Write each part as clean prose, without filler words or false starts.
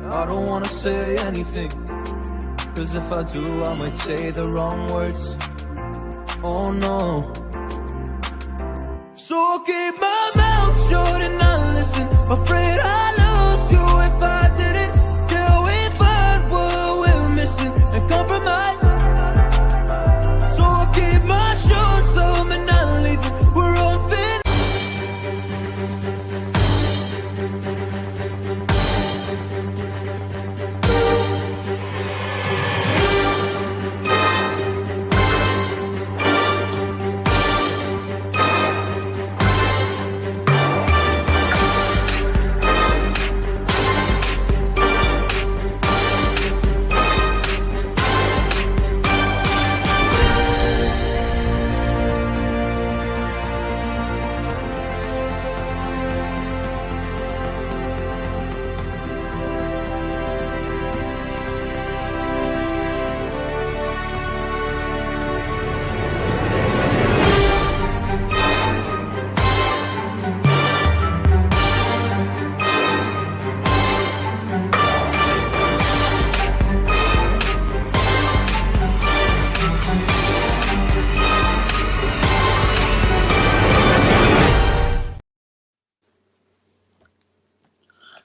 I don't wanna say anything, cause if I do I might say the wrong words. Oh no. So I'll keep my mouth shut and not listen. Afraid I lose you if I didn't. Till we find what we're missing and compromise. So I'll keep my shoes on and not leaving. We're unfinished.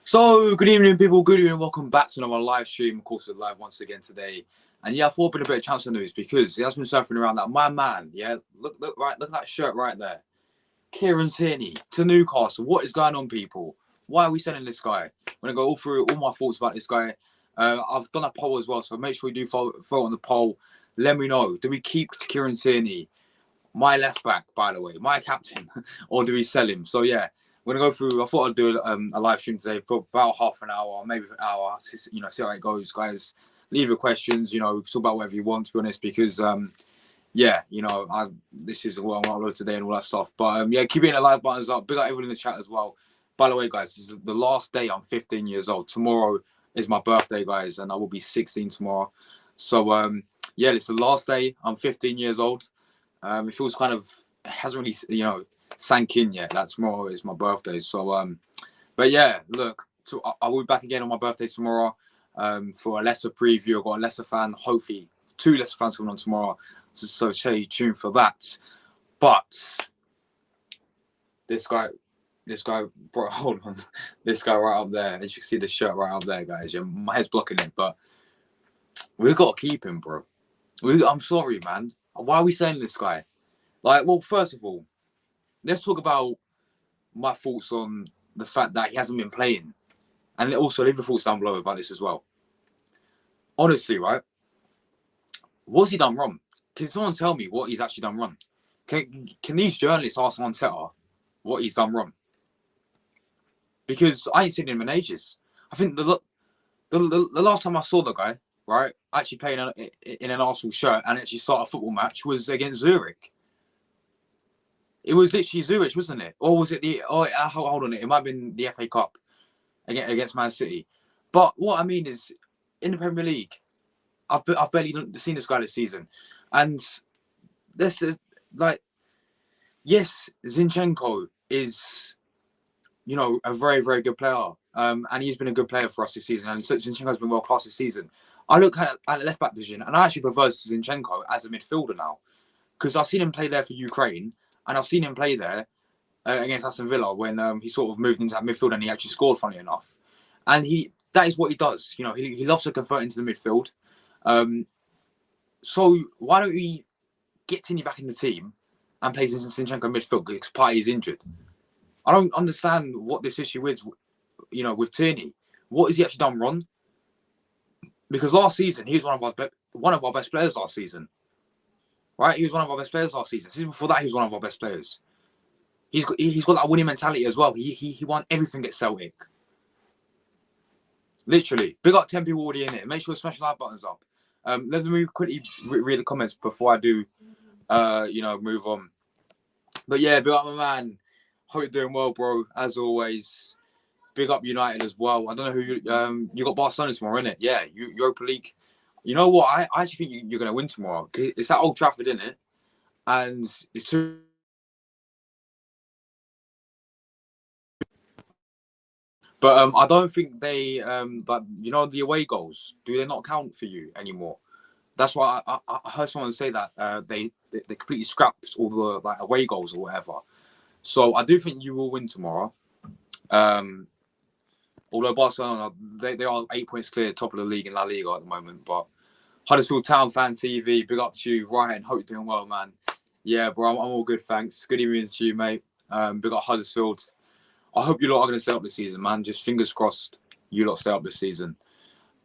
So, good evening, people. Good evening. Welcome back to another live stream. Of course, we're live once again today. And yeah, I thought I'd been a bit of chance of news because he has been surfing around that. My man, yeah, look at that shirt right there. Kieran Tierney to Newcastle. What is going on, people? Why are we sending this guy? I'm going to go all through all my thoughts about this guy. I've done a poll as well, so make sure you do vote on the poll. Let me know. Do we keep Kieran Tierney, my left back, by the way, my captain, or do we sell him? So yeah. We're going to go through, I thought I'd do a live stream today for about half an hour, maybe an hour, see how it goes, guys. Leave your questions, we can talk about whatever you want, to be honest, because, this is what I'm going to upload today and all that stuff. But, keep hitting the like buttons up. Big up everyone in the chat as well. By the way, guys, this is the last day I'm 15 years old. Tomorrow is my birthday, guys, and I will be 16 tomorrow. So, it's the last day. I'm 15 years old. It feels it hasn't really, sank in yet. That tomorrow is my birthday. So but yeah, look, I will be back again on my birthday tomorrow for a Leicester preview. I've got a Leicester fan, hopefully 2 Leicester fans coming on tomorrow, so stay tuned for that. But this guy bro, hold on, this guy right up there, as you can see the shirt right up there, guys. Yeah, my head's blocking it, but we've got to keep him, bro. I'm sorry, man. Why are we saying this guy? Well, first of all, let's talk about my thoughts on the fact that he hasn't been playing. And also leave your thoughts down below about this as well. Honestly, right? What's he done wrong? Can someone tell me what he's actually done wrong? Can these journalists ask Arteta what he's done wrong? Because I ain't seen him in ages. I think the last time I saw the guy, right, actually playing in an Arsenal shirt and actually start a football match was against Zurich. It was literally Zurich, wasn't it? Or was it hold on, it might have been the FA Cup against Man City. But what I mean is, in the Premier League, I've barely seen this guy this season. And this is yes, Zinchenko is, a very, very good player. And he's been a good player for us this season. And Zinchenko's been world class this season. I look at the left back position and I actually prefer Zinchenko as a midfielder now. Because I've seen him play there for Ukraine. And I've seen him play there against Aston Villa when he sort of moved into that midfield and he actually scored, funny enough. And that is what he does. He loves to convert into the midfield. So why don't we get Tierney back in the team and play Zinchenko midfield because Partey's injured? I don't understand what this issue is, with Tierney. What has he actually done wrong? Because last season, he was one of our best players last season. Right, he was one of our best players last season. Season before that, he was one of our best players. He's got that winning mentality as well. He won everything at Celtic. Literally, big up 10 people already in it. Make sure to smash the like buttons up. Let me quickly read the comments before I do, move on. But yeah, big up my man. Hope you're doing well, bro. As always, big up United as well. I don't know who you got Barcelona tomorrow, innit? Yeah, Europa League. You know what? I actually think you're going to win tomorrow. It's at Old Trafford, isn't it? And it's too. But I don't think they like the away goals. Do they not count for you anymore? That's why I heard someone say that they completely scraps all the like away goals or whatever. So I do think you will win tomorrow. Although Barcelona they are 8 points clear, top of the league in La Liga at the moment. But Huddersfield Town Fan TV, big up to you, Ryan. Hope you're doing well, man. Yeah, bro, I'm all good, thanks. Good evening to you, mate. Big up Huddersfield. I hope you lot are going to stay up this season, man. Just fingers crossed you lot stay up this season.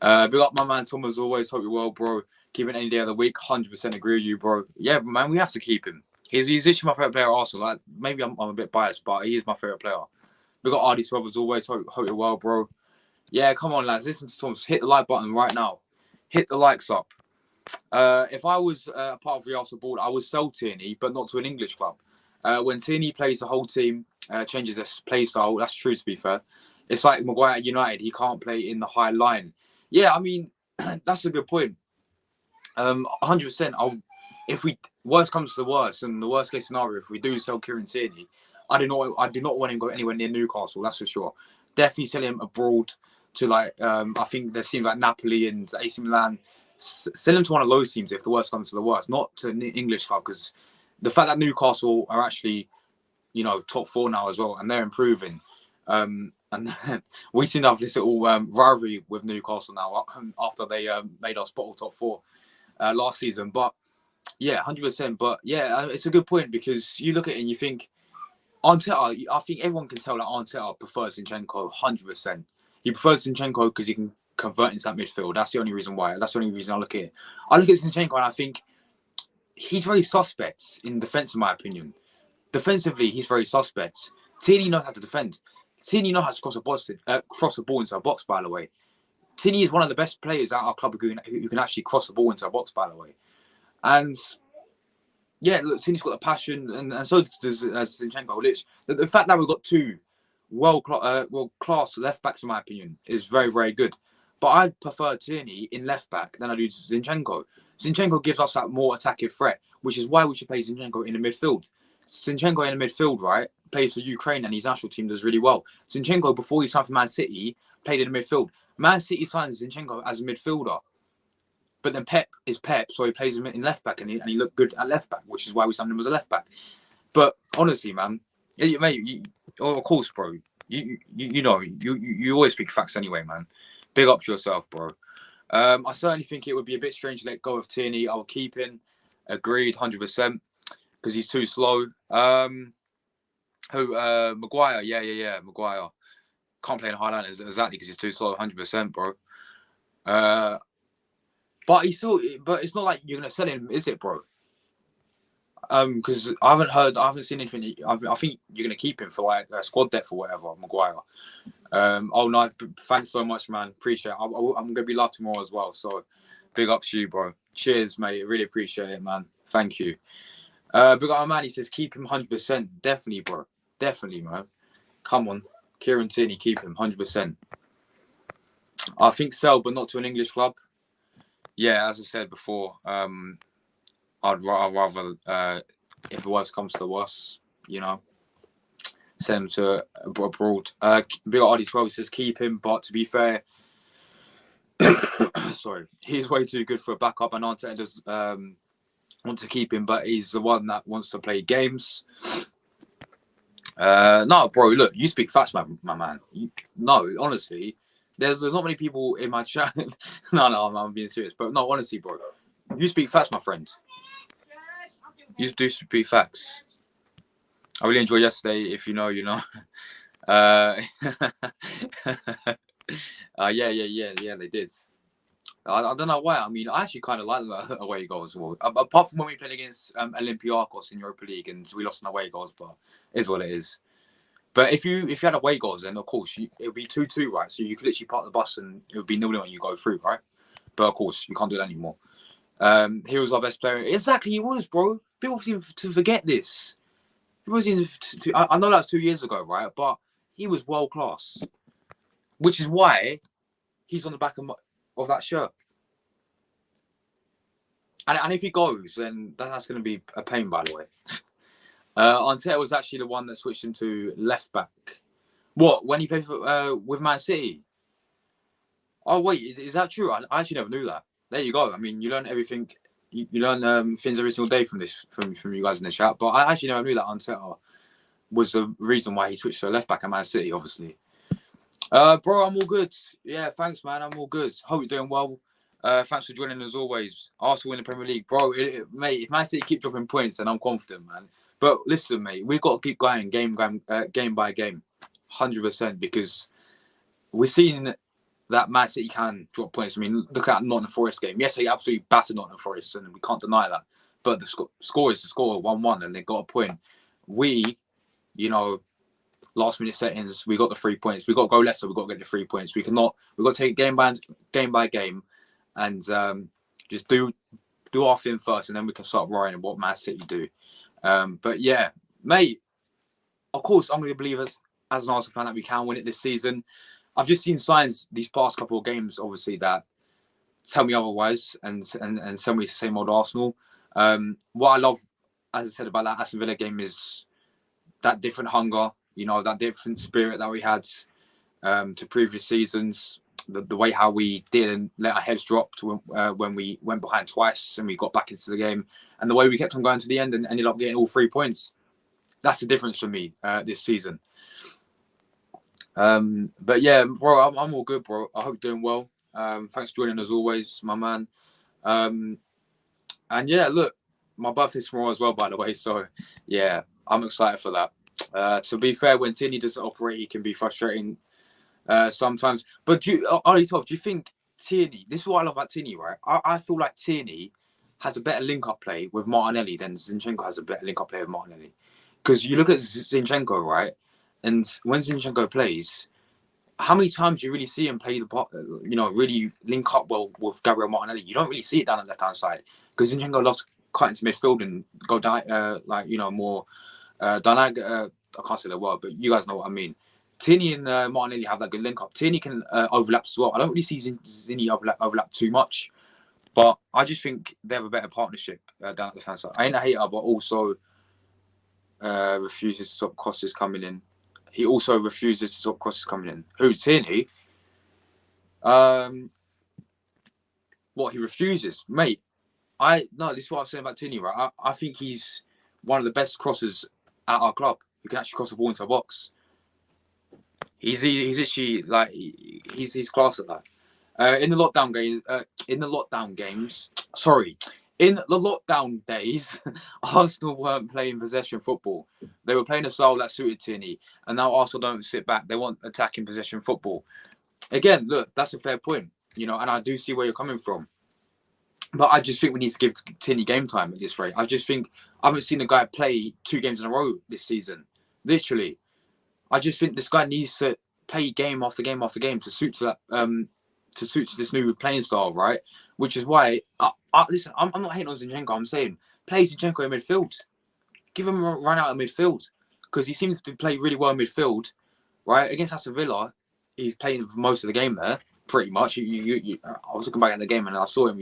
Big up my man Tom as always. Hope you're well, bro. Keep it any day of the week. 100% agree with you, bro. Yeah, man, we have to keep him. He's literally my favourite player at Arsenal. Like, maybe I'm a bit biased, but he is my favourite player. Big up RD12 as always. Hope you're well, bro. Yeah, come on, lads. Listen to Tom. Hit the like button right now. Hit the likes up. If I was a part of the Arsenal board, I would sell Tierney, but not to an English club. When Tierney plays, the whole team changes their play style. That's true, to be fair. It's like Maguire at United. He can't play in the high line. Yeah, I mean, that's a good point. 100%. If we worst comes to the worst, and the worst case scenario, if we do sell Kieran Tierney, I do not want him to go anywhere near Newcastle. That's for sure. Definitely sell him abroad to like I think there's teams like Napoli and AC Milan. Sell him to one of those teams if the worst comes to the worst, not to an English club, because the fact that Newcastle are actually, top 4 now as well, and they're improving. And we seem to have this little rivalry with Newcastle now after they made us bottle top 4 last season. But yeah, 100%. But yeah, it's a good point, because you look at it and you think Arteta. I think everyone can tell that Arteta prefers Zinchenko 100%. He prefers Zinchenko because he can convert into that midfield. That's the only reason why. That's the only reason I look at it. I look at Zinchenko and I think he's very suspect in defence, in my opinion. Defensively, he's very suspect. Tierney knows how to defend. Tierney knows how to cross a ball into a box, by the way. Tierney is one of the best players at our club who can actually cross the ball into a box, by the way. And yeah, look, Tierney's got the passion, and so does Zinchenko. The fact that we've got two world-class left-backs, in my opinion, is very, very good. But I prefer Tierney in left-back than I do Zinchenko. Zinchenko gives us that more attacking threat, which is why we should play Zinchenko in the midfield. Zinchenko in the midfield, right, plays for Ukraine, and his national team does really well. Zinchenko, before he signed for Man City, played in the midfield. Man City signed Zinchenko as a midfielder. But then Pep is Pep, so he plays him in left-back, and he looked good at left-back, which is why we signed him as a left-back. But honestly, man, mate, of course, bro, you always speak facts anyway, man. Big up to yourself, bro. I certainly think it would be a bit strange to let go of Tierney. I'll keep him. Agreed, 100%, because he's too slow. Maguire? Yeah. Maguire can't play in high line exactly because he's too slow, 100%, bro. But it's not like you're gonna sell him, is it, bro? Because I haven't seen anything. I think you're gonna keep him for like squad depth or whatever, Maguire. Oh no, thanks so much, man. Appreciate it. I'm gonna be live tomorrow as well, so big up to you, bro. Cheers, mate. Really appreciate it, man. Thank you. Big up, man. He says keep him 100%. Definitely, bro. Definitely, man. Come on, Kieran Tierney, keep him 100%. I think sell, but not to an English club. Yeah, as I said before, I'd rather, if the worst comes to the worst, send him to abroad. Big RD12 says keep him, but to be fair, sorry, he's way too good for a backup, and Arteta does want to keep him, but he's the one that wants to play games. No, bro, look, you speak facts, my man. No, honestly, there's not many people in my chat. No, I'm being serious, but no, honestly, bro, you speak facts, my friend. You do speak facts. I really enjoyed yesterday. If you know, you know. Yeah, they did. I don't know why. I mean, I actually kind of like the away goals. Well, apart from when we played against Olympiacos in Europa League and we lost an away goals, but it is what it is. But if you had away goals, then of course it would be 2-2, right? So you could literally park the bus and it would be 0-0 and you go through, right? But of course you can't do that anymore. He was our best player. Exactly, he was, bro. People seem to forget this. I know that's 2 years ago, right? But he was world class, which is why he's on the back of that shirt. And if he goes, then that's going to be a pain, by the way. Arteta was actually the one that switched him to left back. What, when he played for, with Man City? Oh wait, is that true? I actually never knew that. There you go. I mean, you learn everything. You learn things every single day from this from you guys in the chat. But I actually never knew that Arteta was the reason why he switched to a left back at Man City. Obviously, bro, I'm all good. Yeah, thanks, man. I'm all good. Hope you're doing well. Thanks for joining as always. Arsenal win the Premier League, bro. Mate, if Man City keep dropping points, then I'm confident, man. But listen, mate, we've got to keep going game by game, 100%, because we're seeing that Man City can drop points. I mean, look at Nottingham Forest game. Yes, they absolutely battered Nottingham Forest, and we can't deny that. But the score is the score, 1-1, and they got a point. We, last minute settings, we got the 3 points. We got to go Leicester. We got to get the 3 points. We've got to take it game by game, and just do our thing first, and then we can start worrying what Man City do. But yeah, mate, of course I'm going to believe as an Arsenal fan that we can win it this season. I've just seen signs these past couple of games, obviously, that tell me otherwise and tell me it's the same old Arsenal. What I love, as I said, about that Aston Villa game is that different hunger, that different spirit that we had to previous seasons. The way how we didn't let our heads drop when we went behind twice and we got back into the game, and the way we kept on going to the end and ended up getting all 3 points. That's the difference for me this season. But yeah, bro, I'm all good, bro. I hope you're doing well. Thanks for joining as always, my man. And yeah, look, my birthday's tomorrow as well, by the way. So yeah, I'm excited for that. To be fair, when Tierney doesn't operate, he can be frustrating sometimes. But Ollie Tov, do you think Tierney? This is what I love about Tierney, right? I feel like Tierney has a better link-up play with Martinelli than Zinchenko has a better link-up play with Martinelli. Because you look at Zinchenko, right? And when Zinchenko plays, how many times do you really see him play really link up well with Gabriel Martinelli? You don't really see it down the left-hand side because Zinchenko loves to cut into midfield and go more dynamic. I can't say the word, but you guys know what I mean. Tierney and Martinelli have that good link up. Tierney can overlap as well. I don't really see Zinny overlap too much, but I just think they have a better partnership down at the left-hand side. I ain't a hater, but also refuses to stop crosses coming in. He also refuses to stop crosses coming in. Who's Tierney? What, he refuses? Mate, this is what I'm saying about Tierney, right? I think he's one of the best crossers at our club who can actually cross the ball into a box. He's actually like he's class at that. In the lockdown days, Arsenal weren't playing possession football. They were playing a style that suited Tierney, and now Arsenal don't sit back. They want attacking possession football. Again, look, that's a fair point, and I do see where you're coming from. But I just think we need to give Tierney game time at this rate. I haven't seen a guy play 2 games in a row this season. Literally. I just think this guy needs to play game after game after game to suit to that to this new playing style, right? Which is why listen, I'm not hating on Zinchenko. I'm saying play Zinchenko in midfield. Give him a run out of midfield because he seems to play really well in midfield, right? Against Aston Villa, he's playing most of the game there, pretty much. I was looking back at the game and I saw him.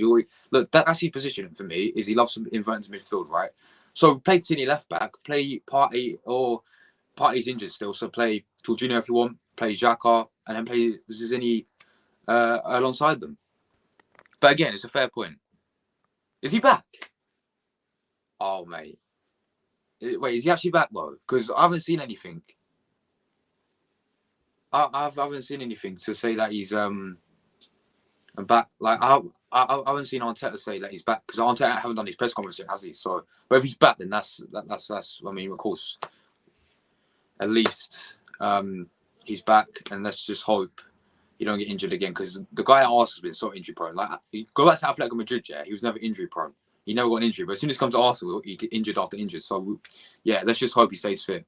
Look, that's his position for me. Is he loves to invert into midfield, right? So play Tierney left back, play Partey's injured still, so play Jorginho if you want, play Xhaka, and then play Zizini alongside them. But again, it's a fair point. Is he back? Oh, mate. Wait, is he actually back, though? Because I haven't seen anything. I haven't seen anything to say that he's back. Like, I haven't seen Arteta say that he's back, because Arteta haven't done his press conference yet, has he? So, but if he's back, then that's. I mean, of course, at least he's back, and let's just hope he don't get injured again, because the guy at Arsenal has been so injury prone. Like, go back to Atletico Madrid, yeah, he was never injury prone. He never got an injury, but as soon as he comes to Arsenal, he get injured after injured. So yeah, let's just hope he stays fit.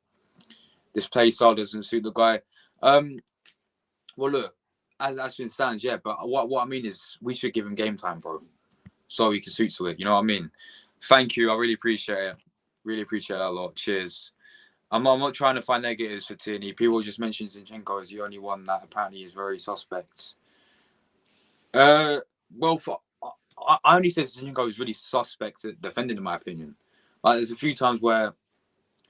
This play style doesn't suit the guy. Well, look, as it stands, yeah, but what I mean is we should give him game time, bro, so he can suit to it. You know what I mean? Thank you, I really appreciate it. Really appreciate that a lot. Cheers. I'm not trying to find negatives for Tierney. People just mentioned Zinchenko is the only one that apparently is very suspect. Well, I only said Zinchenko is really suspect at defending, in my opinion. Like, there's a few times where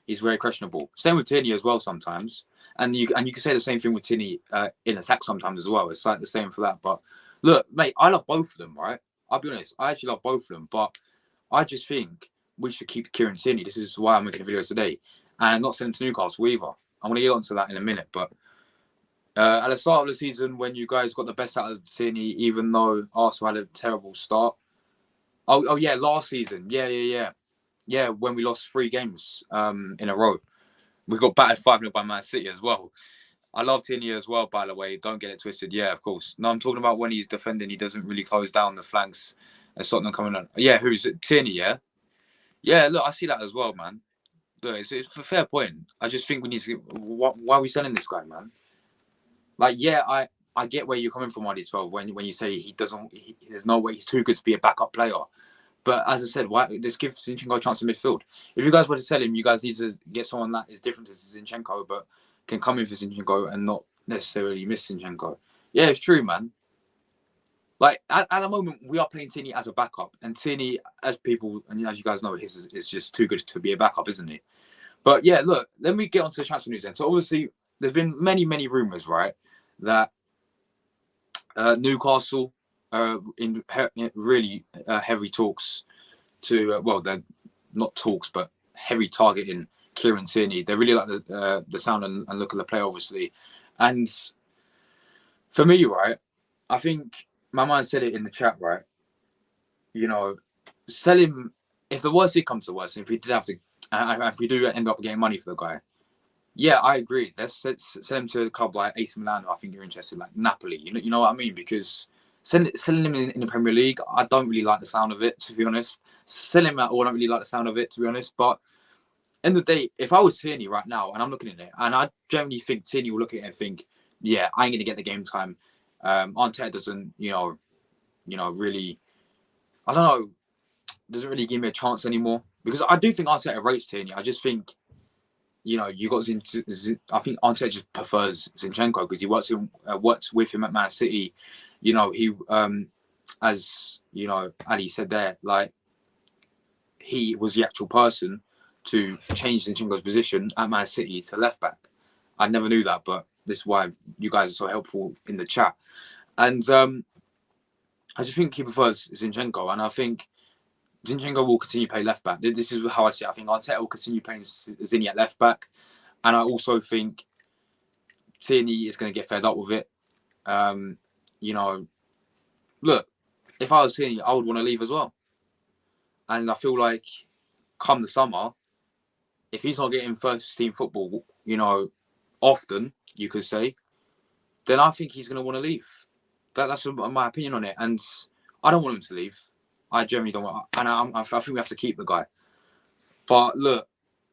he's very questionable. Same with Tierney as well sometimes, and you can say the same thing with Tierney in attack sometimes as well. It's like the same for that. But look, mate, I love both of them, right? I'll be honest, I actually love both of them, but I just think we should keep Kieran Tierney. This is why I'm making a video today, and not send him to Newcastle either. I'm gonna get onto that in a minute, but. At the start of the season, when you guys got the best out of Tierney, even though Arsenal had a terrible start. Oh yeah, last season. Yeah, when we lost 3 games in a row. We got battered 5-0 by Man City as well. I love Tierney as well, by the way. Don't get it twisted. Yeah, of course. No, I'm talking about when he's defending, he doesn't really close down the flanks and stop them coming on. Yeah, who's it? Tierney, yeah? Yeah, look, I see that as well, man. Look, it's a fair point. I just think we need to... Why are we selling this guy, man? Like, yeah, I get where you're coming from, RD12, when you say there's no way he's too good to be a backup player. But as I said, let's give Zinchenko a chance in midfield. If you guys were to sell him, you guys need to get someone that is different to Zinchenko, but can come in for Zinchenko and not necessarily miss Zinchenko. Yeah, it's true, man. Like, at the moment, we are playing Tierney as a backup. And Tierney, as people, and as you guys know, is just too good to be a backup, isn't he? But yeah, look, let me get onto the transfer news then. So obviously, there's been many, many rumours, right, that Newcastle in really heavy talks to, well, they're not talks, but heavy targeting Kieran Tierney. They really like the sound and look of the play, obviously. And for me, right, I think my man said it in the chat, right, you know, sell him, if the worst did come to the worst, if we did have to, if we do end up getting money for the guy, yeah, I agree. Let's send him to a club like AC Milan. I think you're interested, like Napoli. You know what I mean? Because selling him in the Premier League, I don't really like the sound of it, to be honest. Selling him at all, I don't really like the sound of it, to be honest. But end of the day, if I was Tierney right now and I'm looking at it, and I generally think Tierney will look at it and think, yeah, I ain't gonna get the game time. Arteta doesn't, really, I don't know, doesn't really give me a chance anymore, because I do think Arteta rates Tierney. I just think. You got I think Arteta just prefers Zinchenko because he works with him at Man City. He, as Ali said there, like he was the actual person to change Zinchenko's position at Man City to left back. I never knew that, but this is why you guys are so helpful in the chat. And I just think he prefers Zinchenko, and I think Zinchenko will continue to play left back. This is how I see it. I think Arteta will continue playing Zinni at left back. And I also think Tierney is going to get fed up with it. Look, if I was Tierney, I would want to leave as well. And I feel like come the summer, if he's not getting first team football, often, you could say, then I think he's going to want to leave. That's my opinion on it. And I don't want him to leave. I generally don't want, and I think we have to keep the guy. But look,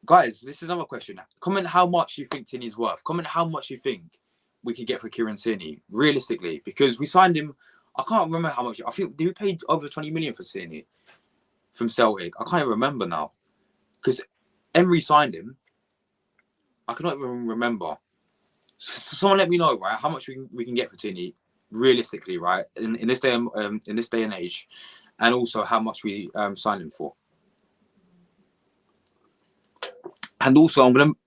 guys, this is another question. Comment how much you think Tierney's worth. Comment how much you think we can get for Kieran Tierney, realistically, because we signed him. I can't remember how much. I think did we pay over 20 million for Tierney from Celtic? I can't even remember now, because Emery signed him. I cannot even remember. So someone let me know, right? How much we can get for Tierney, realistically, right? In this day and age. And also how much we signed him for. And also, I'm going to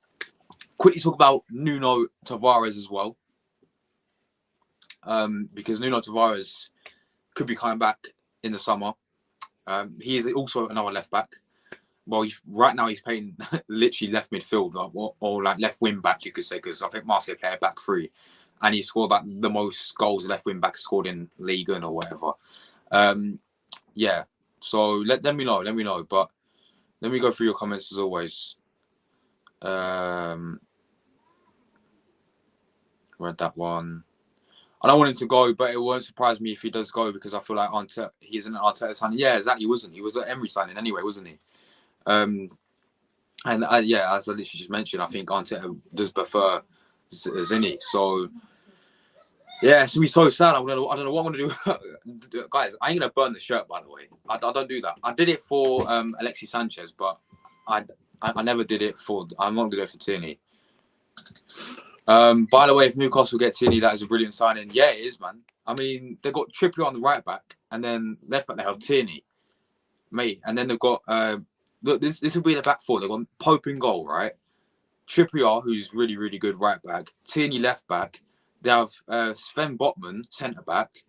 quickly talk about Nuno Tavares as well. Because Nuno Tavares could be coming back in the summer. He is also another left back. Well, right now he's playing literally left midfield or like left wing back, you could say, because I think Marseille play back 3. And he scored like the most goals left wing back scored in Ligue 1 or whatever. Yeah, so let me know. But let me go through your comments as always. Read that one. I don't want him to go, but it won't surprise me if he does go, because I feel like he isn't an Arteta signing. Yeah, exactly. He was an Emery signing anyway, wasn't he? And yeah, as I literally just mentioned, I think Arteta does prefer Zinni. So. Yeah, it's going to be so sad. I don't know what I'm going to do. Guys, I ain't going to burn the shirt, by the way. I don't do that. I did it for Alexis Sanchez, but I never did it for... I'm not going to do it for Tierney. By the way, if Newcastle get Tierney, that is a brilliant signing. Yeah, it is, man. I mean, they've got Trippier on the right back, and then left back they have Tierney. Mate, and then they've got look, this will be the back four. They've got Pope in goal, right? Trippier, who's really, really good right back. Tierney left back. They have Sven Botman centre back,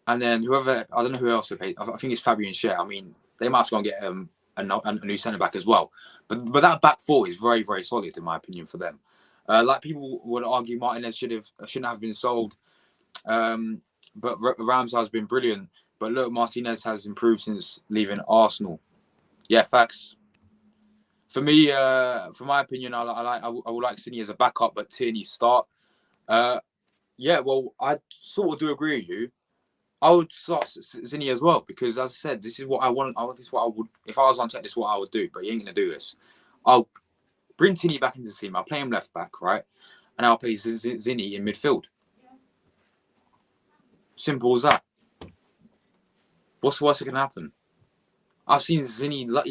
and then whoever, I don't know who else they paid. I think it's Fabian Schär. I mean, they might have to go and get a new centre back as well. But that back four is very, very solid in my opinion for them. Like people would argue, Martinez shouldn't have been sold, but Ramsey has been brilliant. But look, Martinez has improved since leaving Arsenal. Yeah, facts. For me, for my opinion, I would like Cine as a backup, but Tierney start. Yeah, well, I sort of do agree with you. I would start Zinni as well because, as I said, this is what I want. This is what I would, if I was on tech, this is what I would do. But he ain't gonna do this. I'll bring Tierney back into the team. I'll play him left back, right, and I'll play Zinni in midfield. Simple as that. What's the worst that can happen? I've seen Zinni like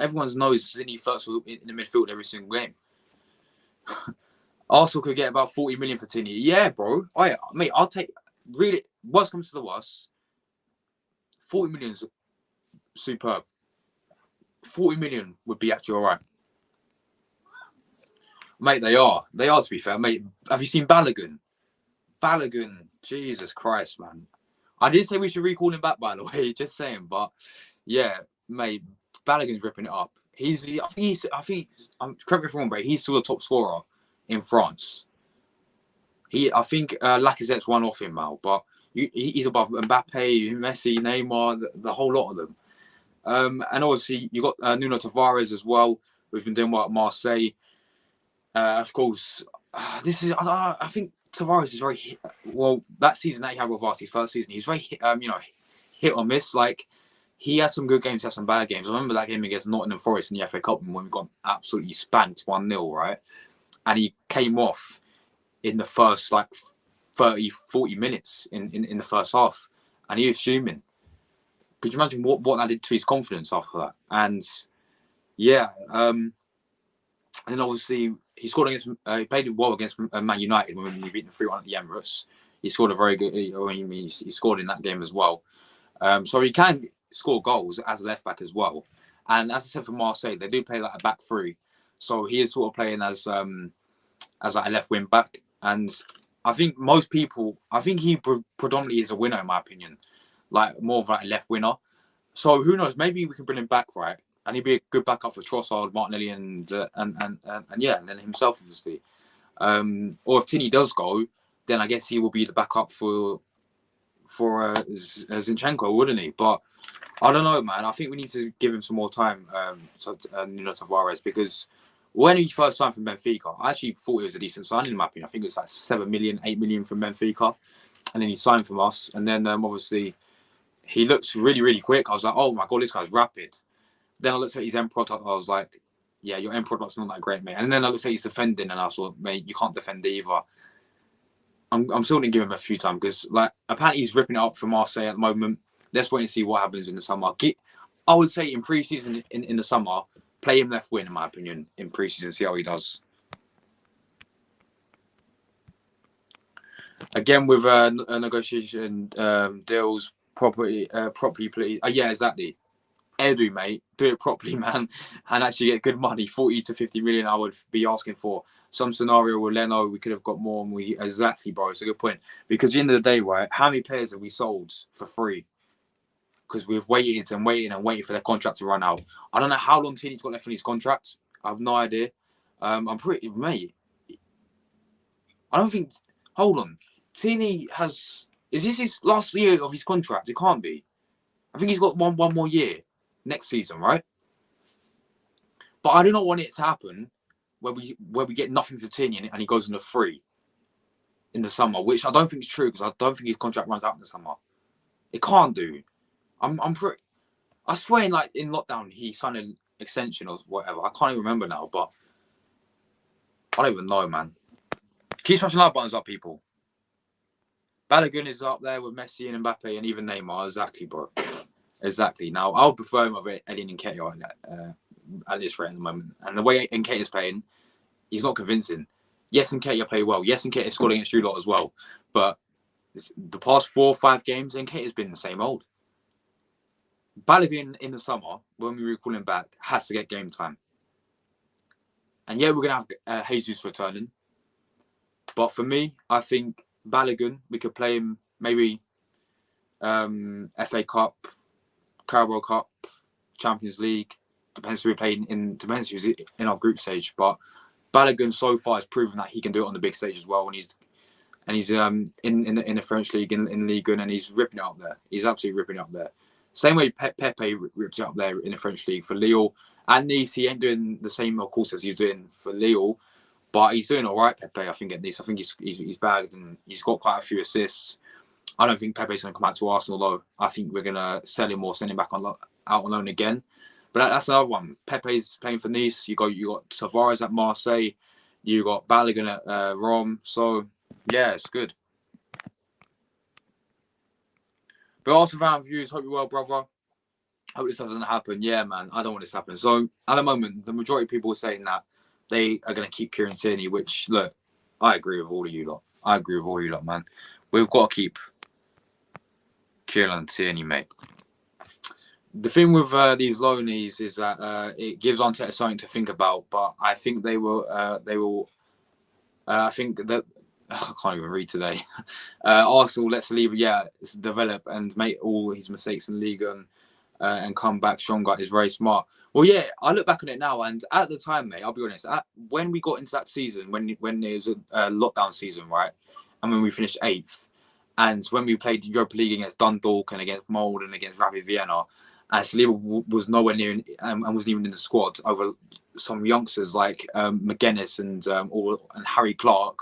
everyone knows Zinni first in the midfield every single game. Arsenal could get about 40 million for Tierney. Yeah, bro. Mate, I'll take. Really, worst comes to the worst. 40 million is superb. 40 million would be actually all right. Mate, they are. They are, to be fair. Mate, have you seen Balogun? Balogun, Jesus Christ, man. I didn't say we should recall him back, by the way. Just saying. But, yeah, mate, Balogun's ripping it up. I think, correct me if I'm wrong, but he's still the top scorer in France. I think Lacazette's one off him now, but he's above Mbappe, Messi, Neymar, the whole lot of them. And obviously, you got Nuno Tavares as well, who's been doing well at Marseille. Of course, I think Tavares is very well. That season that he had with us, his first season, he's very hit or miss. Like he had some good games, he had some bad games. I remember that game against Nottingham Forest in the FA Cup when we got absolutely spanked 1-0, right? And he came off in the first 30, 40 minutes in the first half. And he was fuming. Could you imagine what that did to his confidence after that? And yeah, and then obviously he scored against, he played well against Man United when we beat them 3-1 at the Emirates. He scored a very good, he scored in that game as well. So he can score goals as a left back as well. And as I said for Marseille, they do play like a back three. So he is sort of playing as like a left wing back. And I think most people, he predominantly is a winner in my opinion, like more of like a left winner. So who knows? Maybe we can bring him back, right? And he'd be a good backup for Trossard, Martinelli, and yeah, and then himself obviously. Or if Tierney does go, then I guess he will be the backup for Zinchenko, wouldn't he? But I don't know, man. I think we need to give him some more time, Nuno Tavares, because when he first signed from Benfica, I actually thought it was a decent signing in my opinion. I think it was like 7 million, 8 million from Benfica. And then he signed from us. And then obviously he looks really, really quick. I was like, oh my God, this guy's rapid. Then I looked at his end product. I was like, yeah, your end product's not that great, mate. And then I looked at his defending and I thought, mate, you can't defend either. I'm still going to give him a few times because like apparently he's ripping it up for Marseille at the moment. Let's wait and see what happens in the summer. I would say in pre-season in the summer, play him left wing, in my opinion, in pre-season, see how he does. Again, with a negotiation deals properly, please. Yeah, exactly. Edu, mate, do it properly, man, and actually get good money. 40 to 50 million, I would be asking for. Some scenario with Leno, we could have got more. And exactly, bro. It's a good point because at the end of the day, right? How many players have we sold for free? Because we've waited and waited for their contract to run out. I don't know how long Tierney's got left on his contract. I have no idea. I'm pretty, mate. I don't think. Hold on. Tierney has. Is this his last year of his contract? It can't be. I think he's got one more year next season, right? But I do not want it to happen where we get nothing for Tierney and he goes on a free in the summer, which I don't think is true because I don't think his contract runs out in the summer. It can't do. I'm pretty. I swear, in lockdown, he signed an extension or whatever. I can't even remember now, but I don't even know, man. Keep smashing like buttons up, people. Balogun is up there with Messi and Mbappe and even Neymar. Exactly, bro. Exactly. Now, I'll prefer him over Eddie Nketiah at this rate at the moment. And the way Nketiah's playing, he's not convincing. Yes, Nketiah played well. Yes, Nketiah scored against you lot as well. But the past 4 or 5 games, Nketiah's been the same old. Balogun in the summer, when we recall him back, has to get game time. And yeah, we're going to have Jesus returning. But for me, I think Balogun, we could play him maybe FA Cup, Carabao Cup, Champions League. Depends who we play in. Depends who's in our group stage. But Balogun so far has proven that he can do it on the big stage as well. And he's in the French league, in Ligue 1, and he's ripping it up there. He's absolutely ripping it up there. Same way Pepe rips it up there in the French league for Lille. At Nice, he ain't doing the same, of course, as he's doing for Lille, but he's doing all right, Pepe. I think at Nice, I think he's bagged and he's got quite a few assists. I don't think Pepe's going to come back to Arsenal though. I think we're going to sell him or send him back out on loan again. But that's another one. Pepe's playing for Nice. You got Tavares at Marseille. You got Balogun at Rome. So yeah, it's good. But Arsenal fan views, hope you're well, brother. Hope this doesn't happen. Yeah, man, I don't want this to happen. So at the moment, the majority of people are saying that they are going to keep Kieran Tierney, which, look, I agree with all of you lot. Man. We've got to keep Kieran Tierney, mate. The thing with these loanees is that it gives Arteta something to think about, but I think they will. I think that I can't even read today. Arsenal lets Saliba, develop and make all his mistakes in League and come back stronger is very smart. Well, yeah, I look back on it now, and at the time, mate, I'll be honest. When we got into that season, when there was a lockdown season, right, and when we finished 8th, and when we played Europa League against Dundalk and against Molde and against Rapid Vienna, and Saliba was nowhere near and wasn't even in the squad over some youngsters like McGuinness and Harry Clark.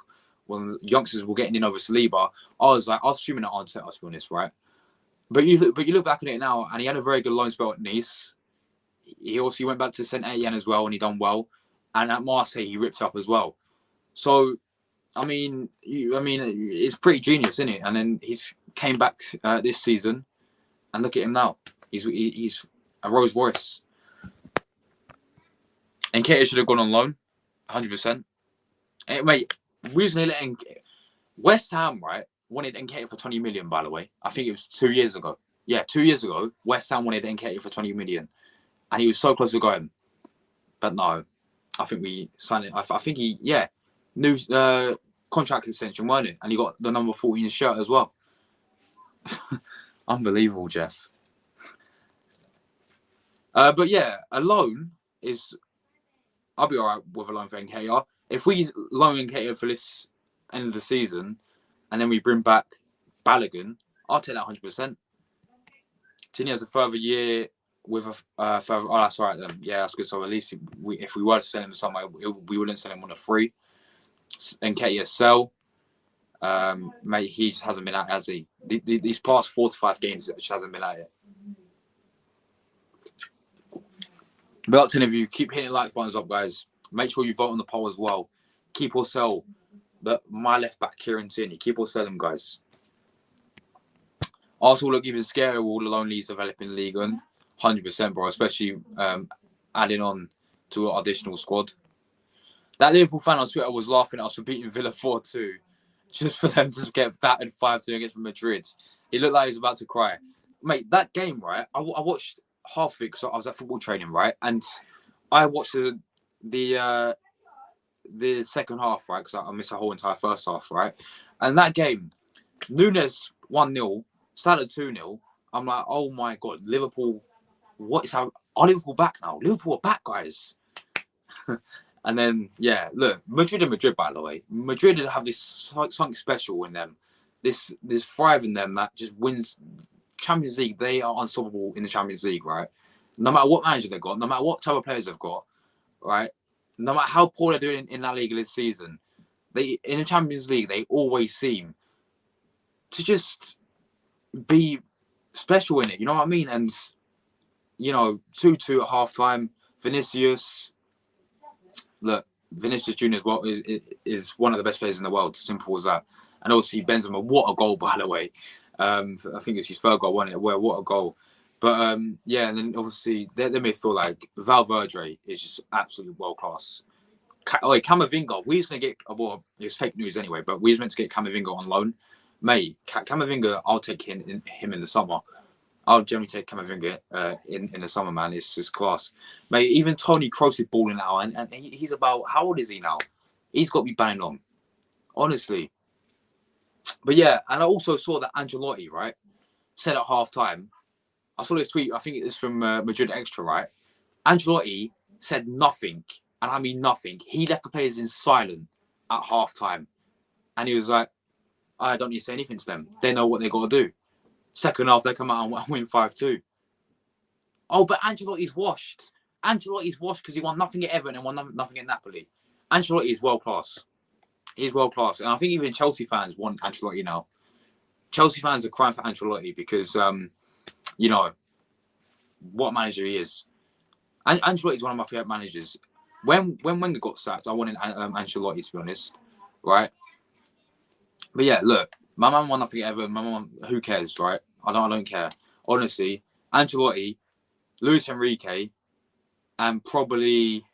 When youngsters were getting in over Saliba, I was assuming that Arteta, to be honest, right? But you look back on it now, and he had a very good loan spell at Nice. He also went back to Saint Etienne as well, and he done well. And at Marseille, he ripped up as well. So, I mean, it's pretty genius, isn't it? And then he's came back this season, and look at him now. He's a Rolls Royce. And Nketiah should have gone on loan, 100%. Mate, recently letting West Ham, right, wanted Nketiah for 20 million, by the way. I think it was 2 years ago. Yeah, 2 years ago, West Ham wanted Nketiah for 20 million. And he was so close to going. But no, I think we signed it. I think new contract extension, weren't it? And he got the number 14 shirt as well. Unbelievable, Jeff. But yeah, a loan is... I'll be all right with a loan for Nketiah. If we loan Nketiah for this end of the season, and then we bring back Balogun, I'll take that 100%. Tierney has a further year with a further... Oh, that's right then. Yeah, that's good. So at least if we were to sell him somewhere, we wouldn't sell him on a free. Nketiah sell. Mate, he just hasn't been at it, has he? These past 4 to 5 games, it just hasn't been at it. But up to any of you, keep hitting like buttons up, guys. Make sure you vote on the poll as well. Keep or sell my left back, Kieran Tierney. Keep or sell him, guys. Arsenal look even scarier with all the loanlies developing League 100%, bro. Especially adding on to our additional squad. That Liverpool fan on Twitter was laughing at us for beating Villa 4-2. Just for them to get battered 5-2 against Madrid. He looked like he was about to cry. Mate, that game, right? I watched half of it because I was at football training, right? And I watched the second half, right? Because I missed the whole entire first half, right? And that game, Nunes 1-0, Salah 2-0. I'm like, oh my God, Liverpool, are Liverpool back now? Liverpool are back, guys. And then, yeah, look, Madrid, by the way. Madrid have this something special in them. This thrive in them that just wins Champions League. They are unstoppable in the Champions League, right? No matter what manager they've got, no matter what type of players they've got, right? No matter how poor they're doing in that league this season, in the Champions League, they always seem to just be special in it. You know what I mean? And, 2-2 at half-time. Vinicius Jr. as well is one of the best players in the world. Simple as that. And obviously Benzema, what a goal, by the way. I think it's his third goal, wasn't it? Well, what a goal. But and then obviously they may feel like Valverde is just absolutely world class. Camavinga, we was going to get, well, it was fake news anyway, but we was meant to get Camavinga on loan. Mate, Camavinga, I'll take him in the summer. I'll generally take Camavinga in the summer, man. It's just class. Mate, even Tony Kroos is balling now, and he's about, how old is he now? He's got to be banging on, honestly. But yeah, and I also saw that Ancelotti, right, said at half time, I saw this tweet, I think it's from Madrid Extra, right? Ancelotti said nothing, and I mean nothing. He left the players in silent at half time. And he was like, I don't need to say anything to them. They know what they got to do. Second half, they come out and win 5-2. Oh, but Ancelotti's washed. Ancelotti's washed because he won nothing at Everton and won nothing at Napoli. Ancelotti is world class. He's world class. And I think even Chelsea fans want Ancelotti now. Chelsea fans are crying for Ancelotti because, you know, what manager he is. Ancelotti is one of my favourite managers. When Wenger got sacked, I wanted Ancelotti, to be honest. Right? But yeah, look, my man won nothing ever. My mum, who cares, right? I don't care. Honestly, Ancelotti, Luis Enrique, and probably,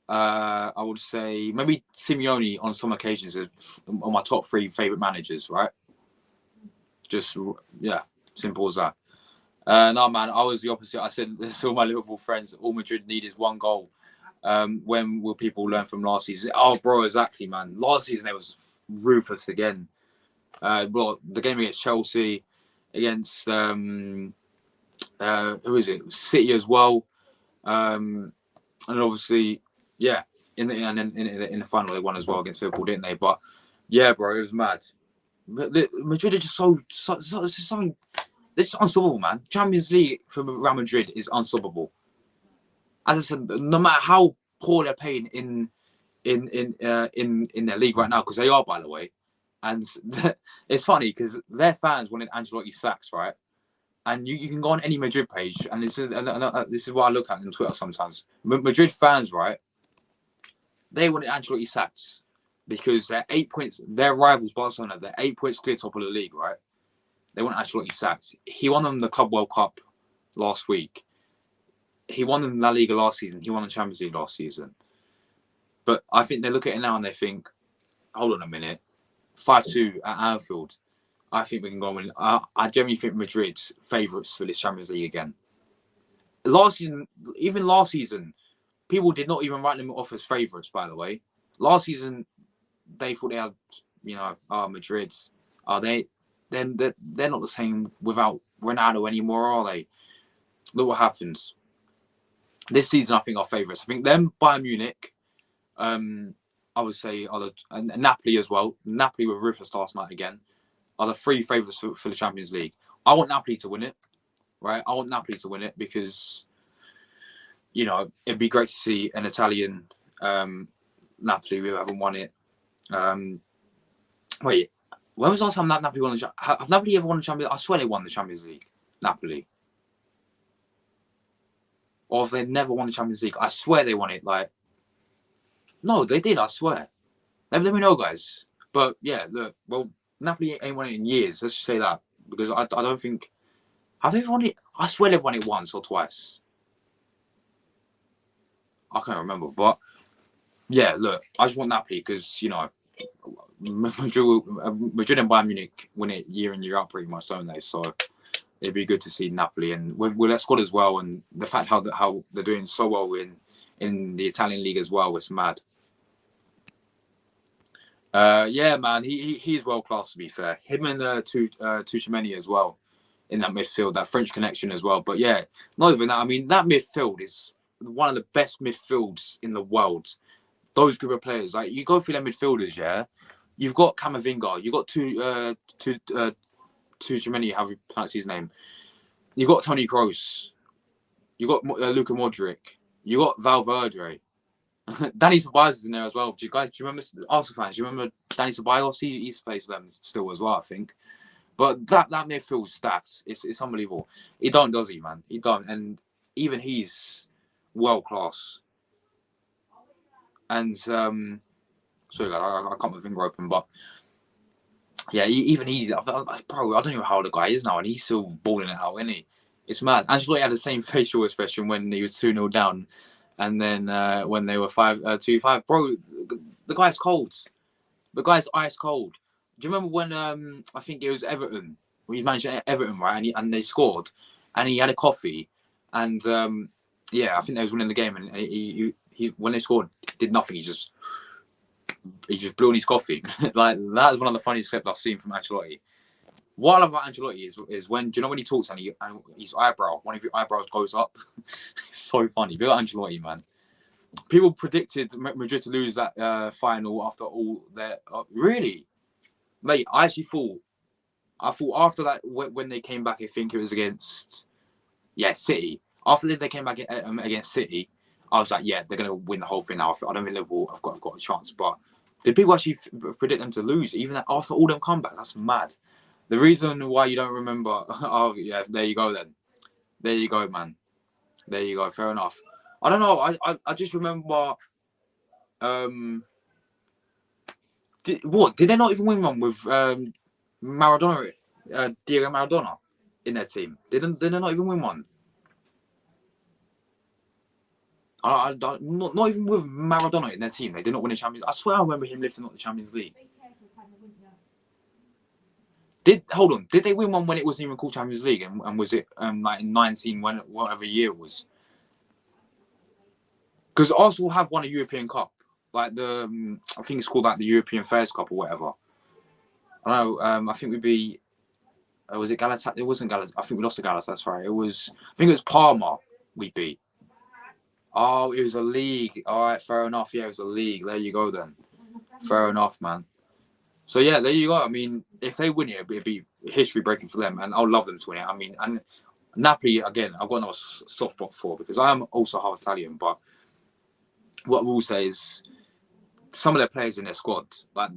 I would say maybe Simeone on some occasions are on my top 3 favourite managers, right? Just, yeah, simple as that. No, man, I was the opposite. I said to all my Liverpool friends, all Madrid need is 1 goal. When will people learn from last season? Oh, bro, exactly, man. Last season, it was ruthless again. Well, the game against Chelsea, against who is it? City as well, and obviously, yeah, in the final they won as well against Liverpool, didn't they? But yeah, bro, it was mad. Madrid are just so it's just something. They're just unstoppable, man. Champions League for Real Madrid is unstoppable. As I said, no matter how poor they're playing in their league right now, because they are, by the way. And it's funny because their fans wanted Ancelotti sacks, right? And you can go on any Madrid page, and this is what I look at on Twitter sometimes. Madrid fans, right? They wanted Ancelotti sacks because they're 8 points. Their rivals, Barcelona, they're 8 points clear top of the league, right? They want Ancelotti sacked. He won them the Club World Cup last week. He won them La Liga last season. He won the Champions League last season. But I think they look at it now and they think, hold on a minute, 5-2 at Anfield. I think we can go and win. I genuinely think Madrid's favourites for this Champions League again. Even last season, people did not even write them off as favourites, by the way. Last season, they thought they had, Madrid's. They're not the same without Ronaldo anymore, are they? Look what happens. This season, I think our favourites. I think them, Bayern Munich, I would say, and Napoli as well. Napoli were ruthless last night again. Are the 3 favourites for the Champions League. I want Napoli to win it, right? I want Napoli to win it because, it'd be great to see an Italian Napoli who haven't won it. Wait, when was the last time Napoli won the Have Napoli ever won the Champions League? I swear they won the Champions League, Napoli. Or if they've never won the Champions League, I swear they won it. No, they did, I swear. Let me know, guys. But yeah, look, well, Napoli ain't won it in years. Let's just say that. Because I don't think... Have they won it? I swear they've won it once or twice. I can't remember. But yeah, look, I just want Napoli because, Madrid and Bayern Munich win it year in, year out pretty much, don't they? So it'd be good to see Napoli. And with their squad as well, and the fact how they're doing so well in the Italian league as well, it's mad. Yeah, man, he's world class, to be fair. Him and Tierney as well in that midfield, that French connection as well. But yeah, not even that. I mean, that midfield is one of the best midfields in the world. Those group of players, like you go through their midfielders, yeah. You've got Camavinga, you've got Tierney, how you pronounce his name. You've got Toni Kroos, you've got Luka Modric, you got Valverde. Danny Ceballos is in there as well. Do you remember, Arsenal fans? Do you remember Danny Ceballos? He's played for them still as well, I think. But that midfield stacks, it's unbelievable. He don't, does he, man? He don't. And even he's world class. And, sorry, guys, I can't my finger open, but yeah, even he's, bro, I don't know how old the guy is now, and he's still balling it out, isn't he? It's mad. Ancelotti had the same facial expression when he was 2-0 down. And then when they were 2-5, bro, the guy's cold. The guy's ice cold. Do you remember when I think it was Everton he managed Everton, right? And they scored, and he had a coffee, and yeah, I think they was winning the game, and he when they scored, did nothing. He just blew on his coffee. Like that is one of the funniest clips I've seen from Ancelotti. What I love about Ancelotti is when, do you know when he talks and his eyebrow, one of your eyebrows goes up? It's so funny. Big Ancelotti, man. People predicted Madrid to lose that final after all their really, mate. I thought after that when they came back, I think it was against City. After they came back against City, I was like, yeah, they're gonna win the whole thing now. I don't think Liverpool have got a chance. But did people actually predict them to lose even after all them comeback? That's mad. The reason why you don't remember, oh yeah, there you go then. There you go, man. There you go. Fair enough. I don't know. I just remember. Did they not even win one with Maradona, Diego Maradona, in their team? Did they not even win one? Not even with Maradona in their team. They did not win the Champions. I swear I remember him lifting up the Champions League. Did they win one when it wasn't even called Champions League? And was it like in 19 whatever year it was? Because Arsenal have won a European Cup, like I think it's called like the European Fairs Cup or whatever. I don't know. I think we'd be. Was it Galatasaray? It wasn't Galatasaray. I think we lost to Galatasaray. That's right. It was. I think it was Parma. We beat. Oh, it was a league. All right, fair enough. Yeah, it was a league. There you go then. Fair enough, man. So yeah, there you go. I mean, if they win it, it'd be history breaking for them, and I'll love them to win it. I mean, and Napoli again, I've got another soft spot for because I am also half Italian. But what we'll say is, some of their players in their squad, like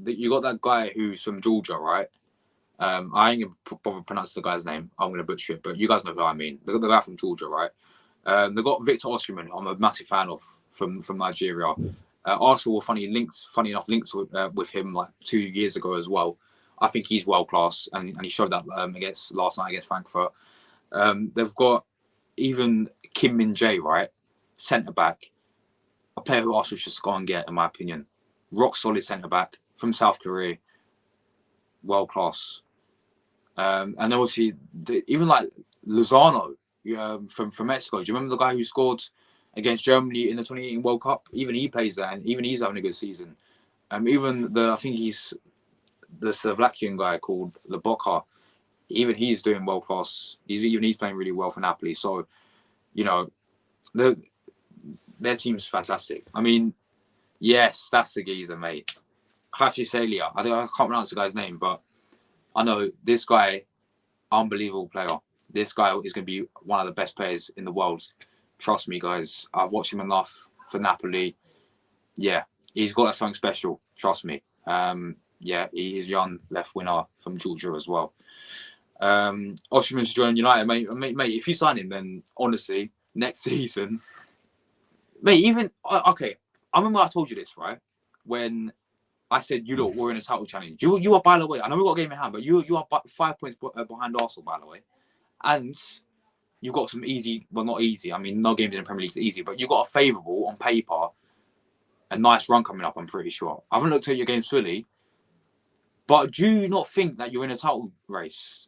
you got that guy who's from Georgia, right? I ain't gonna bother pronounce the guy's name. I'm gonna butcher it, but you guys know who I mean. They got the guy from Georgia, right? They got Victor Osimhen, who I'm a massive fan of from Nigeria. Arsenal were funny enough linked with him like 2 years ago as well. I think he's world class, and he showed that last night against Frankfurt. They've got even Kim Min Jae, right, centre back, a player who Arsenal should go and get, in my opinion. Rock solid centre back from South Korea, world class. And obviously even like Lozano from Mexico. Do you remember the guy who scored against Germany in the 2018 World Cup? Even he plays there, and even he's having a good season. Even I think he's the Slovakian guy called Lobotka. Even he's doing world class. He's playing really well for Napoli. So, you know, their team's fantastic. I mean, yes, that's the geezer, mate. Kvaratskhelia. I can't pronounce the guy's name, but I know this guy, unbelievable player. This guy is going to be one of the best players in the world. Trust me, guys. I've watched him enough for Napoli. Yeah, he's got something special. Trust me. Yeah, he is young left winger from Georgia as well. Osimhen to join United, mate. If you sign him, then honestly, next season, mate. Even okay. I remember I told you this, right? When I said, "You look, we're in a title challenge." You are, by the way. I know we got a game in hand, but you are 5 points behind Arsenal, by the way, and you've got some easy. Well, not easy. I mean, no games in the Premier League is easy, but you've got a favourable on paper, a nice run coming up. I'm pretty sure. I haven't looked at your games fully, but do you not think that you're in a title race?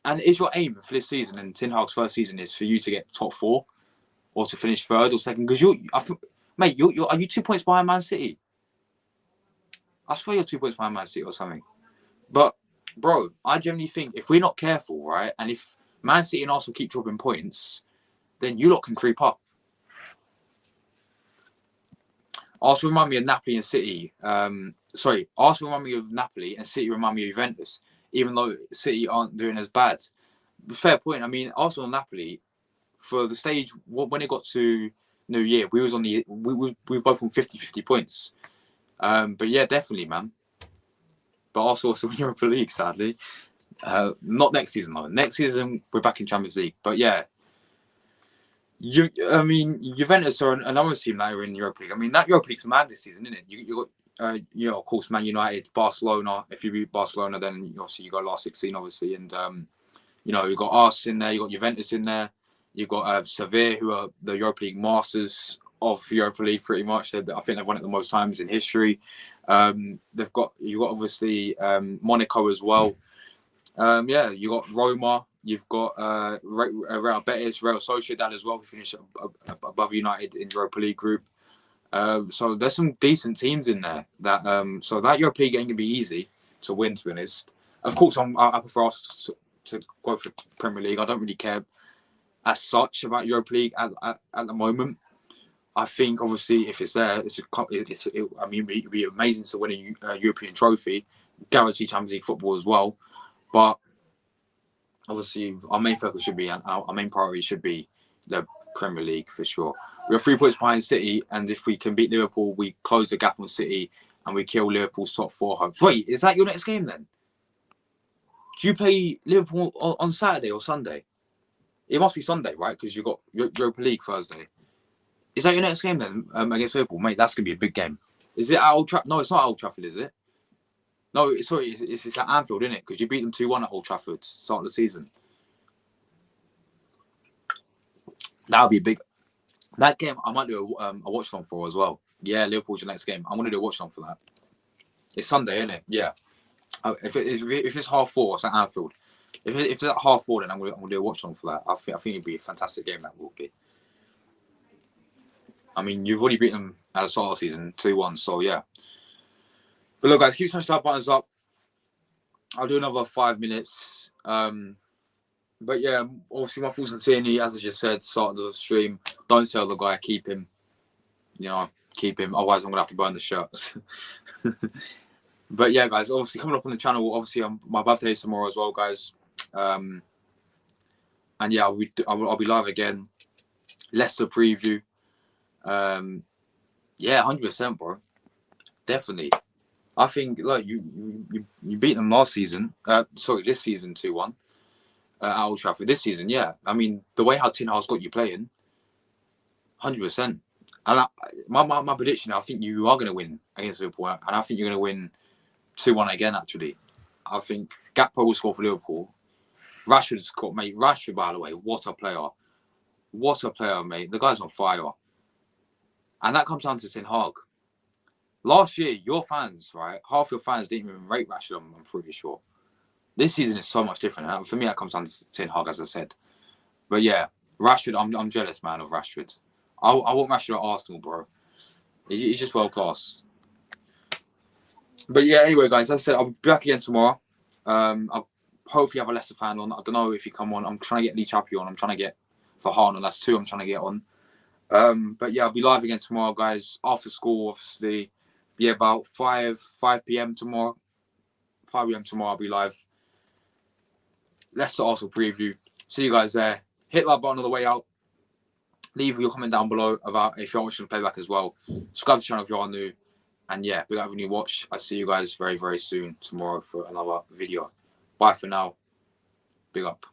And is your aim for this season and Ten Hag's first season is for you to get top 4 or to finish 3rd or 2nd? Because are you 2 points behind Man City? I swear you're 2 points behind Man City or something. But, bro, I generally think if we're not careful, right, and if Man City and Arsenal keep dropping points, then you lot can creep up. Arsenal remind me of Napoli and City. Arsenal remind me of Napoli and City remind me of Juventus, even though City aren't doing as bad. Fair point. I mean, Arsenal and Napoli, for the stage, when it got to New Year, we were both on 50-50 points. But yeah, definitely, man. But Arsenal also in Europa League, sadly. Not next season, though. Next season, we're back in Champions League. But yeah, Juventus are another team that are in Europa League. I mean, that Europa League's mad this season, isn't it? You got, of course, Man United, Barcelona. If you beat Barcelona, then obviously you got last 16, obviously, and you've got us in there, you got Juventus in there, you got Sevilla, who are the Europa League masters of Europa League, pretty much. I think they've won it the most times in history. You've got obviously Monaco as well. Yeah, you got Roma. You've got Real Betis, Real Sociedad as well. We finished above United in Europa League group. So there's some decent teams in there. So that Europa League ain't gonna be easy to win. To be honest, of course, I prefer us to go for Premier League. I don't really care as such about Europa League at the moment. I think obviously if it's there, I mean, it'd be amazing to win a European trophy, guarantee Champions League football as well. But obviously, our main focus should be, and our main priority should be the Premier League for sure. We're 3 points behind City, and if we can beat Liverpool, we close the gap on City and we kill Liverpool's top 4 hopes. Wait, is that your next game then? Do you play Liverpool on Saturday or Sunday? It must be Sunday, right? Because you've got Europa League Thursday. Is that your next game then against Liverpool? Mate, that's going to be a big game. Is it at Old Trafford? No, it's not at Old Trafford, is it? No, sorry, it's at Anfield, isn't it? Because you beat them 2-1 at Old Trafford to start the season. That would be big. That game, I might do a watch-along for as well. Yeah, Liverpool's your next game. I'm going to do a watch-along for that. It's Sunday, isn't it? Yeah. If it's 4:30, it's at Anfield. If it's at 4:30, then I'm going to do a watch-along for that. I think it'd be a fantastic game, that will be. I mean, you've already beaten them at the start of the season, 2-1, so yeah. But look, guys, keep smashing that buttons up. I'll do another 5 minutes. But yeah, obviously my thoughts on Tierney, as I just said, start of the stream. Don't sell the guy, keep him. You know, keep him. Otherwise, I'm going to have to burn the shirt. But yeah, guys, obviously coming up on the channel, obviously my birthday is tomorrow as well, guys. And yeah, I'll be live again. Leicester preview. Yeah, 100%, bro. Definitely. I think like you beat them last season. This season 2-1 at Old Trafford. This season, yeah. I mean, the way how Tin Hag's got you playing, 100%. And my prediction, I think you are going to win against Liverpool, and I think you're going to win 2-1 again. Actually, I think Gakpo will score for Liverpool. Rashford's scored, mate. Rashford, by the way, what a player! What a player, mate. The guy's on fire, and that comes down to Tin Hag. Last year, your fans, right? Half your fans didn't even rate Rashford, I'm pretty sure. This season is so much different. And for me, that comes down to Tin Hag, as I said. But yeah, Rashford, I'm jealous, man, of Rashford. I want Rashford at Arsenal, bro. He's just world class. But yeah, anyway, guys, as I said, I'll be back again tomorrow. I'll hopefully have a Leicester fan on. I don't know if you come on. I'm trying to get Lee Chappie on. I'm trying to get Farhan on. That's 2 I'm trying to get on. But yeah, I'll be live again tomorrow, guys. After school, obviously. Yeah, about 5 p.m. tomorrow. 5 p.m. tomorrow, I'll be live. Leicester Arsenal preview. See you guys there. Hit that button on the way out. Leave your comment down below about if you're watching the playback as well. Subscribe to the channel if you are new. And yeah, big up when you watch. I'll see you guys very, very soon tomorrow for another video. Bye for now. Big up.